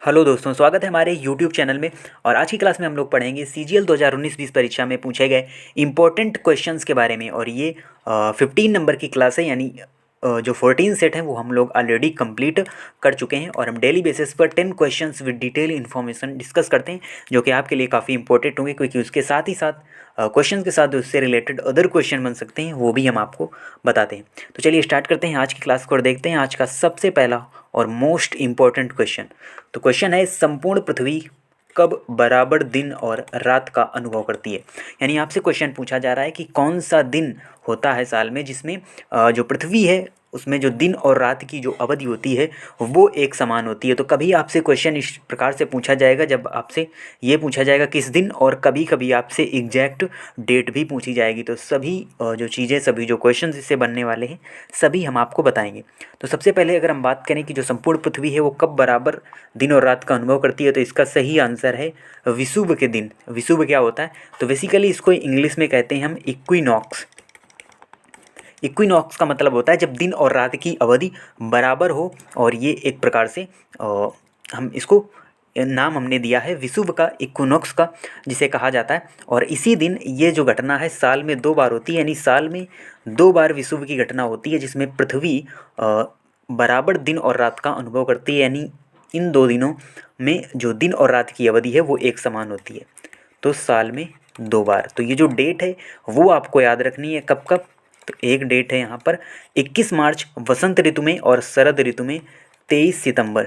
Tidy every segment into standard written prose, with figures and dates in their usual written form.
Hello दोस्तों, स्वागत है हमारे यूट्यूब चैनल में। और आज की क्लास में हम लोग पढ़ेंगे सीजीएल 2019-20 परीक्षा में पूछे गए इंपॉर्टेंट क्वेश्चंस के बारे में। और ये 15 नंबर की क्लास है, यानी जो 14 सेट हैं वो हम लोग ऑलरेडी कंप्लीट कर चुके हैं। और हम डेली बेसिस पर 10 questions with detail information discuss करते हैं, जो कि आपके लिए काफ़ी इंपॉर्टेंट होंगे, क्योंकि उसके साथ ही साथ क्वेश्चन के साथ उससे रिलेटेड अदर क्वेश्चन बन सकते हैं, वो भी हम आपको बताते हैं। तो चलिए स्टार्ट करते हैं आज की क्लास को और देखते हैं आज का सबसे पहला और मोस्ट इम्पॉर्टेंट क्वेश्चन। तो क्वेश्चन है, संपूर्ण पृथ्वी कब बराबर दिन और रात का अनुभव करती है। यानी आपसे क्वेश्चन पूछा जा रहा है कि कौन सा दिन होता है साल में जिसमें जो पृथ्वी है उसमें जो दिन और रात की जो अवधि होती है वो एक समान होती है। तो कभी आपसे क्वेश्चन इस प्रकार से पूछा जाएगा जब आपसे ये पूछा जाएगा किस दिन, और कभी कभी आपसे एग्जैक्ट डेट भी पूछी जाएगी। तो सभी जो चीज़ें, सभी जो क्वेश्चन इससे बनने वाले हैं सभी हम आपको बताएंगे। तो सबसे पहले अगर हम बात करें कि जो संपूर्ण पृथ्वी है वो कब बराबर दिन और रात का अनुभव करती है, तो इसका सही आंसर है विषुव के दिन। विषुव क्या होता है? तो बेसिकली इसको इंग्लिश में कहते हैं हम इक्विनॉक्स। इक्विनॉक्स का मतलब होता है जब दिन और रात की अवधि बराबर हो, और ये एक प्रकार से हम इसको नाम हमने दिया है विषुव का, इक्विनॉक्स का जिसे कहा जाता है। और इसी दिन ये जो घटना है साल में 2 बार होती है, यानी साल में 2 बार विषुव की घटना होती है जिसमें पृथ्वी बराबर दिन और रात का अनुभव करती है। यानी इन 2 दिनों में जो दिन और रात की अवधि है वो एक समान होती है, तो साल में 2 बार। तो ये जो डेट है वो आपको याद रखनी है कब कब। तो एक डेट है यहाँ पर 21 मार्च वसंत ऋतु में, और शरद ऋतु में 23 सितंबर।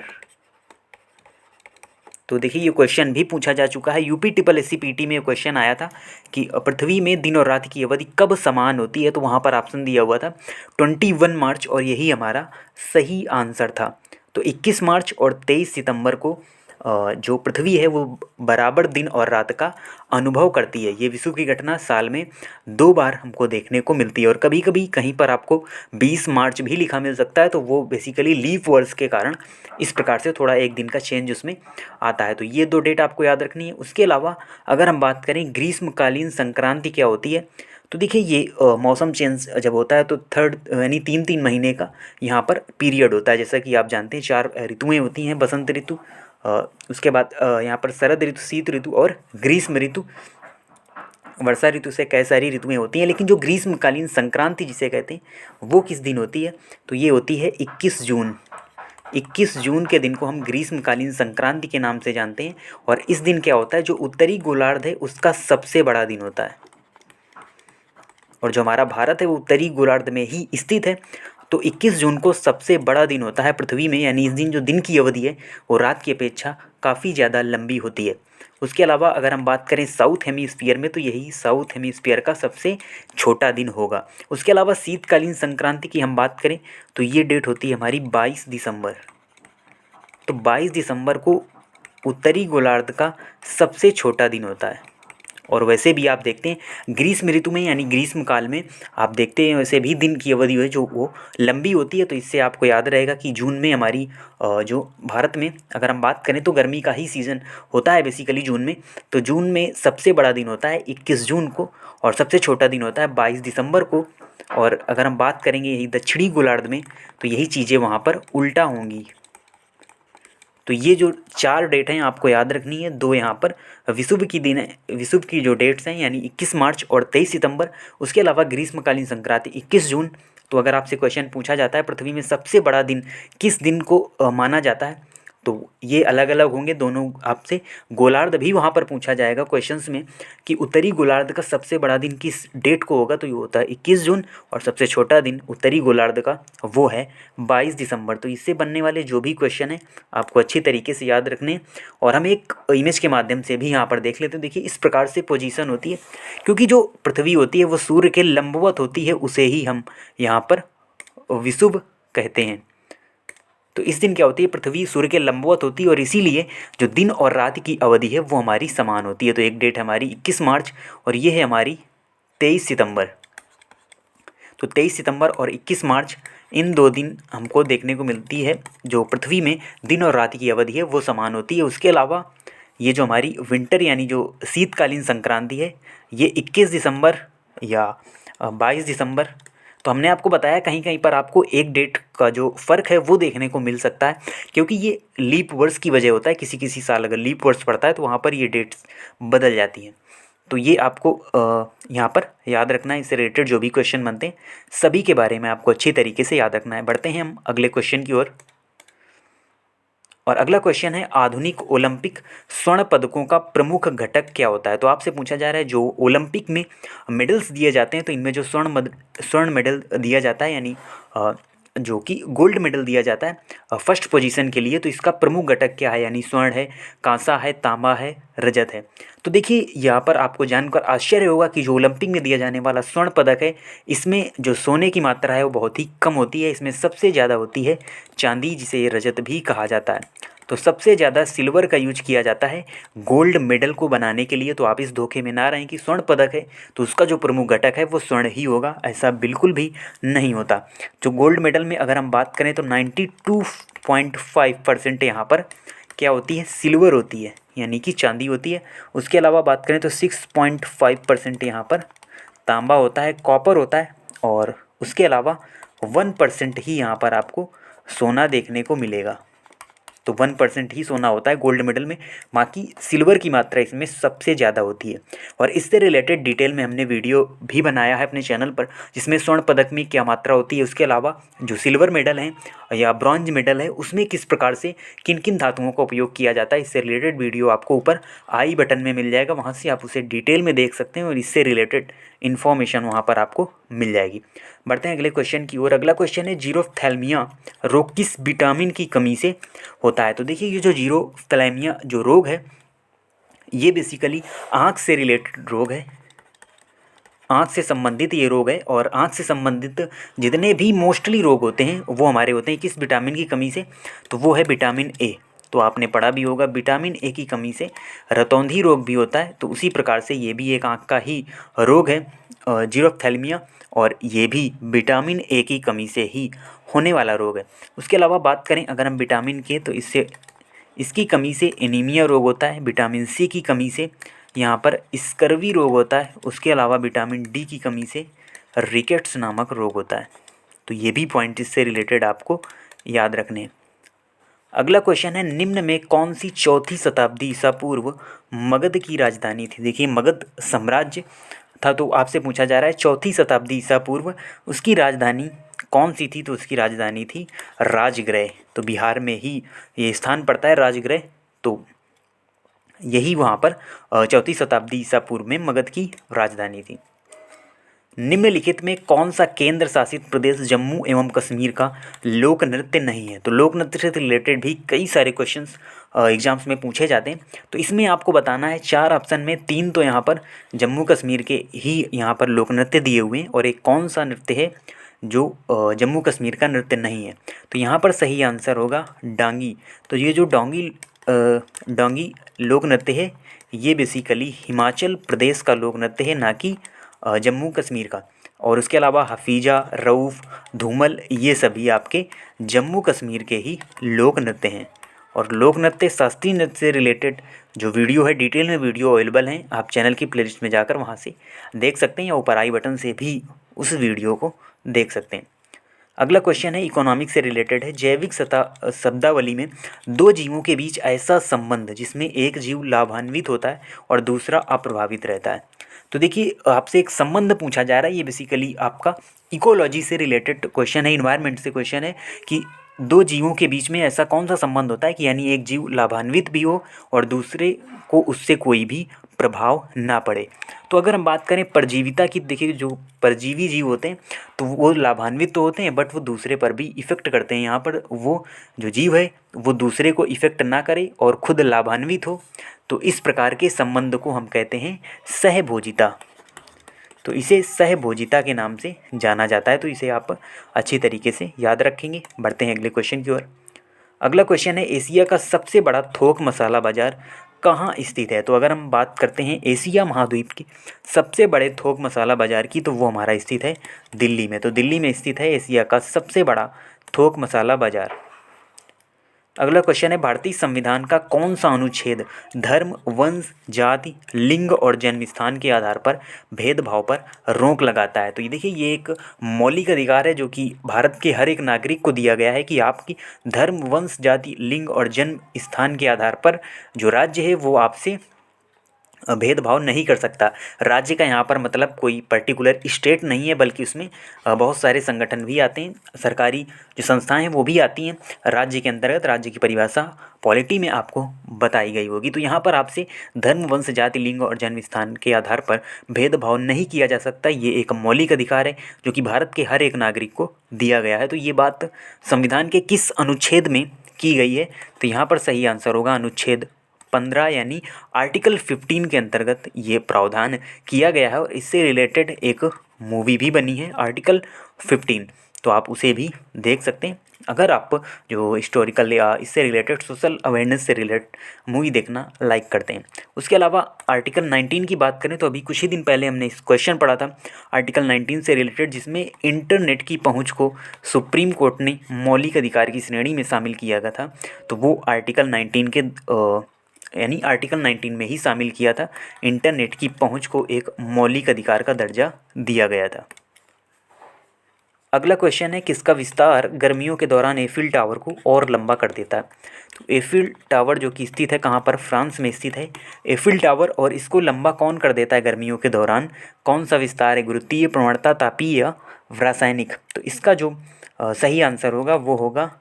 तो देखिए ये क्वेश्चन भी पूछा जा चुका है, यूपी ट्रिपल एससी पीटी में क्वेश्चन आया था कि पृथ्वी में दिन और रात की अवधि कब समान होती है। तो वहाँ पर ऑप्शन दिया हुआ था 21 मार्च, और यही हमारा सही आंसर था। तो 21 मार्च और 23 सितंबर को जो पृथ्वी है वो बराबर दिन और रात का अनुभव करती है। ये विषुव की घटना साल में 2 बार हमको देखने को मिलती है। और कभी कभी कहीं पर आपको 20 मार्च भी लिखा मिल सकता है, तो वो बेसिकली लीप वर्ष के कारण इस प्रकार से थोड़ा एक दिन का चेंज उसमें आता है। तो ये 2 डेट आपको याद रखनी है। उसके अलावा अगर हम बात करें ग्रीष्मकालीन संक्रांति क्या होती है, तो देखिए ये मौसम चेंज जब होता है तो थर्ड यानी 3-3 महीने का यहाँ पर पीरियड होता है। जैसा कि आप जानते हैं 4 ऋतुएँ होती हैं, बसंत ऋतु, उसके बाद यहाँ पर शरद ऋतु, शीत ऋतु और ग्रीष्म ऋतु। वर्षा ऋतु से कई सारी ऋतुएँ होती हैं, लेकिन जो ग्रीष्मकालीन संक्रांति जिसे कहते हैं वो किस दिन होती है, तो ये होती है 21 जून। 21 जून के दिन को हम ग्रीष्मकालीन संक्रांति के नाम से जानते हैं। और इस दिन क्या होता है, जो उत्तरी गोलार्ध है उसका सबसे बड़ा दिन होता है, और जो हमारा भारत है वो उत्तरी गोलार्ध में ही स्थित है। तो 21 जून को सबसे बड़ा दिन होता है पृथ्वी में, यानी इस दिन जो दिन की अवधि है वो रात की अपेक्षा काफ़ी ज़्यादा लंबी होती है। उसके अलावा अगर हम बात करें साउथ हेमीस्फीयर में, तो यही साउथ हेमीस्फीयर का सबसे छोटा दिन होगा। उसके अलावा शीतकालीन संक्रांति की हम बात करें तो ये डेट होती है हमारी 22 दिसंबर। तो 22 दिसंबर को उत्तरी गोलार्ध का सबसे छोटा दिन होता है। और वैसे भी आप देखते हैं ग्रीष्म ऋतु में, यानी ग्रीष्म काल में आप देखते हैं वैसे भी दिन की अवधि है जो वो लंबी होती है। तो इससे आपको याद रहेगा कि जून में हमारी जो भारत में अगर हम बात करें तो गर्मी का ही सीज़न होता है बेसिकली जून में। तो जून में सबसे बड़ा दिन होता है 21 जून को, और सबसे छोटा दिन होता है 22 दिसंबर को। और अगर हम बात करेंगे यही दक्षिणी गोलार्ध में, तो यही चीज़ें वहाँ पर उल्टा होंगी। तो ये जो 4 डेट हैं आपको याद रखनी है। 2 यहाँ पर विषुव की दिन है, विषुव की जो डेट्स हैं यानी 21 मार्च और 23 सितंबर। उसके अलावा ग्रीष्मकालीन संक्रांति 21 जून। तो अगर आपसे क्वेश्चन पूछा जाता है पृथ्वी में सबसे बड़ा दिन किस दिन को माना जाता है, तो ये अलग अलग होंगे दोनों। आपसे गोलार्ध भी वहाँ पर पूछा जाएगा क्वेश्चंस में कि उत्तरी गोलार्ध का सबसे बड़ा दिन किस डेट को होगा, तो ये होता है 21 जून, और सबसे छोटा दिन उत्तरी गोलार्ध का वो है 22 दिसंबर। तो इससे बनने वाले जो भी क्वेश्चन है आपको अच्छी तरीके से याद रखने हैं। और हम एक इमेज के माध्यम से भी यहाँ पर देख लेते हैं। देखिए इस प्रकार से पोजीशन होती है, क्योंकि जो पृथ्वी होती है वो सूर्य के लंबवत होती है, उसे ही हम यहाँ पर विषुव कहते हैं। तो इस दिन क्या होती है, पृथ्वी सूर्य के लंबवत होती है, और इसीलिए जो दिन और रात की अवधि है वो हमारी समान होती है। तो एक डेट हमारी 21 मार्च और ये है हमारी 23 सितंबर। तो 23 सितंबर और 21 मार्च इन 2 दिन हमको देखने को मिलती है, जो पृथ्वी में दिन और रात की अवधि है वो समान होती है। उसके अलावा ये जो हमारी विंटर यानी जो शीतकालीन संक्रांति है ये 21 दिसंबर या 22 दिसंबर। तो हमने आपको बताया कहीं कहीं पर आपको एक डेट का जो फ़र्क है वो देखने को मिल सकता है, क्योंकि ये लीप वर्ष की वजह होता है। किसी किसी साल अगर लीप वर्ष पड़ता है तो वहाँ पर ये डेट्स बदल जाती हैं। तो ये आपको यहाँ पर याद रखना है। इससे रिलेटेड जो भी क्वेश्चन बनते हैं सभी के बारे में आपको अच्छी तरीके से याद रखना है। बढ़ते हैं हम अगले क्वेश्चन की ओर। और अगला क्वेश्चन है, आधुनिक ओलंपिक स्वर्ण पदकों का प्रमुख घटक क्या होता है। तो आपसे पूछा जा रहा है जो ओलंपिक में मेडल्स दिए जाते हैं तो इनमें जो स्वर्ण मेडल दिया जाता है, यानी जो कि गोल्ड मेडल दिया जाता है फर्स्ट पोजीशन के लिए, तो इसका प्रमुख घटक क्या है, यानी स्वर्ण है, कांसा है, तांबा है, रजत है। तो देखिए यहाँ पर आपको जानकर आश्चर्य होगा कि जो ओलंपिक में दिया जाने वाला स्वर्ण पदक है इसमें जो सोने की मात्रा है वो बहुत ही कम होती है। इसमें सबसे ज़्यादा होती है चांदी, जिसे रजत भी कहा जाता है। तो सबसे ज़्यादा सिल्वर का यूज किया जाता है गोल्ड मेडल को बनाने के लिए। तो आप इस धोखे में ना रहें कि स्वर्ण पदक है तो उसका जो प्रमुख घटक है वो स्वर्ण ही होगा, ऐसा बिल्कुल भी नहीं होता। जो गोल्ड मेडल में अगर हम बात करें तो 92.5% यहाँ पर क्या होती है, सिल्वर होती है, यानी कि चांदी होती है। उसके अलावा बात करें तो 6.5% यहाँ पर तांबा होता है, कॉपर होता है, और उसके अलावा 1% ही यहाँ पर आपको सोना देखने को मिलेगा। तो 1% ही सोना होता है गोल्ड मेडल में, बाकी सिल्वर की मात्रा इसमें सबसे ज़्यादा होती है। और इससे रिलेटेड डिटेल में हमने वीडियो भी बनाया है अपने चैनल पर, जिसमें स्वर्ण पदक में क्या मात्रा होती है, उसके अलावा जो सिल्वर मेडल है या ब्रॉन्ज मेडल है उसमें किस प्रकार से किन किन धातुओं का उपयोग किया जाता है, इससे रिलेटेड वीडियो आपको ऊपर आई बटन में मिल जाएगा, वहाँ से आप उसे डिटेल में देख सकते हैं और इससे रिलेटेड इन्फॉर्मेशन वहाँ पर आपको मिल जाएगी। बढ़ते हैं अगले क्वेश्चन की ओर। अगला क्वेश्चन है, जीरोफ्थैल्मिया रोग किस विटामिन की कमी से होता है। तो देखिए ये जो जीरोफ्थैल्मिया जो रोग है ये बेसिकली आँख से रिलेटेड रोग है, आँख से संबंधित ये रोग है। और आँख से संबंधित जितने भी मोस्टली रोग होते हैं वो हमारे होते हैं किस विटामिन की कमी से, तो वो है विटामिन ए। तो आपने पढ़ा भी होगा विटामिन ए की कमी से रतौंधी रोग भी होता है। तो उसी प्रकार से ये भी एक आँख का ही रोग है जीरोफ्थैल्मिया, और ये भी विटामिन ए की कमी से ही होने वाला रोग है। उसके अलावा बात करें अगर हम विटामिन के, तो इसकी कमी से एनीमिया रोग होता है, विटामिन सी की कमी से यहाँ पर स्कर्वी रोग होता है, उसके अलावा विटामिन डी की कमी से रिकेट्स नामक रोग होता है। तो ये भी पॉइंट इससे रिलेटेड आपको याद रखने हैं। अगला क्वेश्चन है, निम्न में कौन सी चौथी शताब्दी ईसा पूर्व मगध की राजधानी थी। देखिए मगध साम्राज्य था, तो आपसे पूछा जा रहा है चौथी शताब्दी ईसा पूर्व उसकी राजधानी कौन सी थी। तो उसकी राजधानी थी राजगृह। तो बिहार में ही ये स्थान पड़ता है राजगृह, तो यही वहाँ पर चौथी शताब्दी ईसा पूर्व में मगध की राजधानी थी। निम्नलिखित में कौन सा केंद्र शासित प्रदेश जम्मू एवं कश्मीर का लोक नृत्य नहीं है। तो लोक नृत्य से रिलेटेड भी कई सारे क्वेश्चंस एग्जाम्स में पूछे जाते हैं। तो इसमें आपको बताना है 4 ऑप्शन में 3 तो यहाँ पर जम्मू कश्मीर के ही यहाँ पर लोक नृत्य दिए हुए हैं, और एक कौन सा नृत्य है जो जम्मू कश्मीर का नृत्य नहीं है। तो यहाँ पर सही आंसर होगा डांगी। तो ये जो डांगी लोक नृत्य है ये बेसिकली हिमाचल प्रदेश का लोक नृत्य है, ना कि जम्मू कश्मीर का। और उसके अलावा हफीजा, रऊफ़, धूमल ये सभी आपके जम्मू कश्मीर के ही लोक नृत्य हैं। और लोक नृत्य शास्त्रीय नृत्य से रिलेटेड जो वीडियो है डिटेल में वीडियो अवेलेबल हैं, आप चैनल की प्लेलिस्ट में जाकर वहाँ से देख सकते हैं या ऊपर आई बटन से भी उस वीडियो को देख सकते हैं। अगला क्वेश्चन है इकोनॉमिक्स से रिलेटेड है, जैविक शब्दावली में 2 जीवों के बीच ऐसा संबंध जिसमें एक जीव लाभान्वित होता है और दूसरा अप्रभावित रहता है। तो देखिए आपसे एक संबंध पूछा जा रहा है, ये बेसिकली आपका इकोलॉजी से रिलेटेड क्वेश्चन है, इन्वायरमेंट से क्वेश्चन है कि 2 जीवों के बीच में ऐसा कौन सा संबंध होता है कि यानी एक जीव लाभान्वित भी हो और दूसरे को उससे कोई भी प्रभाव ना पड़े। तो अगर हम बात करें परजीविता की, देखिए जो परजीवी जीव होते हैं तो वो लाभान्वित तो होते हैं बट वो दूसरे पर भी इफ़ेक्ट करते हैं। यहाँ पर वो जो जीव है वो दूसरे को इफ़ेक्ट ना करे और खुद लाभान्वित हो, तो इस प्रकार के संबंध को हम कहते हैं सहभोजिता। तो इसे सहभोजिता के नाम से जाना जाता है, तो इसे आप अच्छी तरीके से याद रखेंगे। बढ़ते हैं अगले क्वेश्चन की ओर। अगला क्वेश्चन है, एशिया का सबसे बड़ा थोक मसाला बाज़ार कहाँ स्थित है। तो अगर हम बात करते हैं एशिया महाद्वीप की सबसे बड़े थोक मसाला बाज़ार की, तो वो हमारा स्थित है दिल्ली में। तो दिल्ली में स्थित है एशिया का सबसे बड़ा थोक मसाला बाज़ार। अगला क्वेश्चन है भारतीय संविधान का कौन सा अनुच्छेद धर्म, वंश, जाति, लिंग और जन्म स्थान के आधार पर भेदभाव पर रोक लगाता है। तो ये देखिए, ये एक मौलिक अधिकार है जो कि भारत के हर एक नागरिक को दिया गया है कि आपकी धर्म, वंश, जाति, लिंग और जन्म स्थान के आधार पर जो राज्य है वो आपसे भेदभाव नहीं कर सकता। राज्य का यहाँ पर मतलब कोई पर्टिकुलर स्टेट नहीं है, बल्कि उसमें बहुत सारे संगठन भी आते हैं, सरकारी जो संस्थाएं हैं वो भी आती हैं राज्य के अंतर्गत। राज्य की परिभाषा पॉलिटी में आपको बताई गई होगी। तो यहाँ पर आपसे धर्म, वंश, जाति, लिंग और जन्म स्थान के आधार पर भेदभाव नहीं किया जा सकता। ये एक मौलिक अधिकार है जो कि भारत के हर एक नागरिक को दिया गया है। तो ये बात संविधान के किस अनुच्छेद में की गई है? तो यहाँ पर सही आंसर होगा अनुच्छेद 15 यानी आर्टिकल 15 के अंतर्गत ये प्रावधान किया गया है। और इससे रिलेटेड एक मूवी भी बनी है आर्टिकल 15, तो आप उसे भी देख सकते हैं अगर आप जो हिस्टोरिकल या इससे रिलेटेड सोशल अवेयरनेस से रिलेटेड मूवी देखना लाइक करते हैं। उसके अलावा आर्टिकल 19 की बात करें तो अभी कुछ ही दिन पहले हमने इस क्वेश्चन पढ़ा था आर्टिकल 19 से रिलेटेड, जिसमें इंटरनेट की पहुंच को सुप्रीम कोर्ट ने मौलिक अधिकार की श्रेणी में शामिल किया गया था। तो वो आर्टिकल 19 के यानी आर्टिकल 19 में ही शामिल किया था। इंटरनेट की पहुंच को एक मौलिक अधिकार का दर्जा दिया गया था। अगला क्वेश्चन है किसका विस्तार गर्मियों के दौरान एफिल टावर को और लंबा कर देता है? तो एफिल टावर जो कि स्थित है कहाँ पर? फ्रांस में स्थित है एफिल टावर। और इसको लंबा कौन कर देता है गर्मियों के दौरान? कौन सा विस्तार है? गुरुत्वीय, प्रवणता, तापीय या रासायनिक? तो इसका जो सही आंसर होगा वो होगा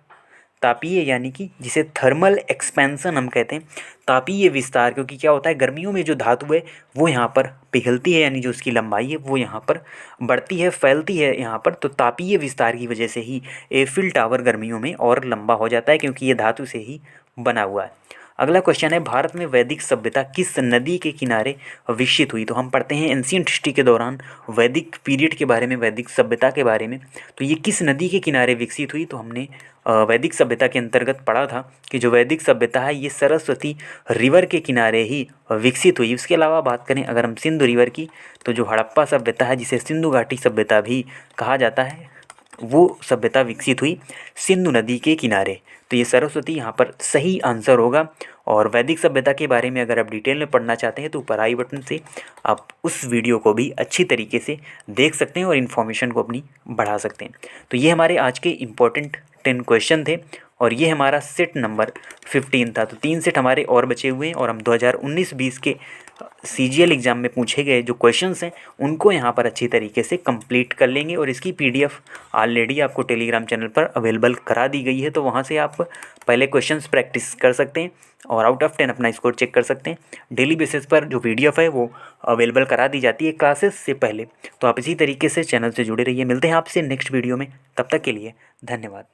तापीय, यानी कि जिसे थर्मल एक्सपेंशन हम कहते हैं, तापीय विस्तार। क्योंकि क्या होता है, गर्मियों में जो धातु है वो यहाँ पर पिघलती है, यानी जो उसकी लंबाई है वो यहाँ पर बढ़ती है, फैलती है यहाँ पर। तो तापीय विस्तार की वजह से ही एफिल टावर गर्मियों में और लंबा हो जाता है, क्योंकि ये धातु से ही बना हुआ है। अगला क्वेश्चन है भारत में वैदिक सभ्यता किस नदी के किनारे विकसित हुई? तो हम पढ़ते हैं एंशिएंट हिस्ट्री के दौरान वैदिक पीरियड के बारे में, वैदिक सभ्यता के बारे में। तो ये किस नदी के किनारे विकसित हुई? तो हमने वैदिक सभ्यता के अंतर्गत पढ़ा था कि जो वैदिक सभ्यता है ये सरस्वती रिवर के किनारे ही विकसित हुई। उसके अलावा बात करें अगर हम सिंधु रिवर की, तो जो हड़प्पा सभ्यता है जिसे सिंधु घाटी सभ्यता भी कहा जाता है, वो सभ्यता विकसित हुई सिंधु नदी के किनारे। तो ये सरस्वती यहाँ पर सही आंसर होगा। और वैदिक सभ्यता के बारे में अगर आप डिटेल में पढ़ना चाहते हैं तो ऊपर आई बटन से आप उस वीडियो को भी अच्छी तरीके से देख सकते हैं और इन्फॉर्मेशन को अपनी बढ़ा सकते हैं। तो ये हमारे आज के इम्पोर्टेंट 10 क्वेश्चन थे और ये हमारा सेट नंबर 15 था। तो 3 सेट हमारे और बचे हुए हैं और हम 2019-20 के CGL एग्ज़ाम में पूछे गए जो क्वेश्चंस हैं उनको यहाँ पर अच्छी तरीके से कंप्लीट कर लेंगे। और इसकी PDF ऑलरेडी आपको टेलीग्राम चैनल पर अवेलेबल करा दी गई है, तो वहाँ से आप पहले क्वेश्चंस प्रैक्टिस कर सकते हैं और आउट ऑफ 10 अपना स्कोर चेक कर सकते हैं। डेली बेसिस पर जो PDF है वो अवेलेबल करा दी जाती है क्लासेस से पहले। तो आप इसी तरीके से चैनल से जुड़े रहिए। मिलते हैं आपसे नेक्स्ट वीडियो में, तब तक के लिए धन्यवाद।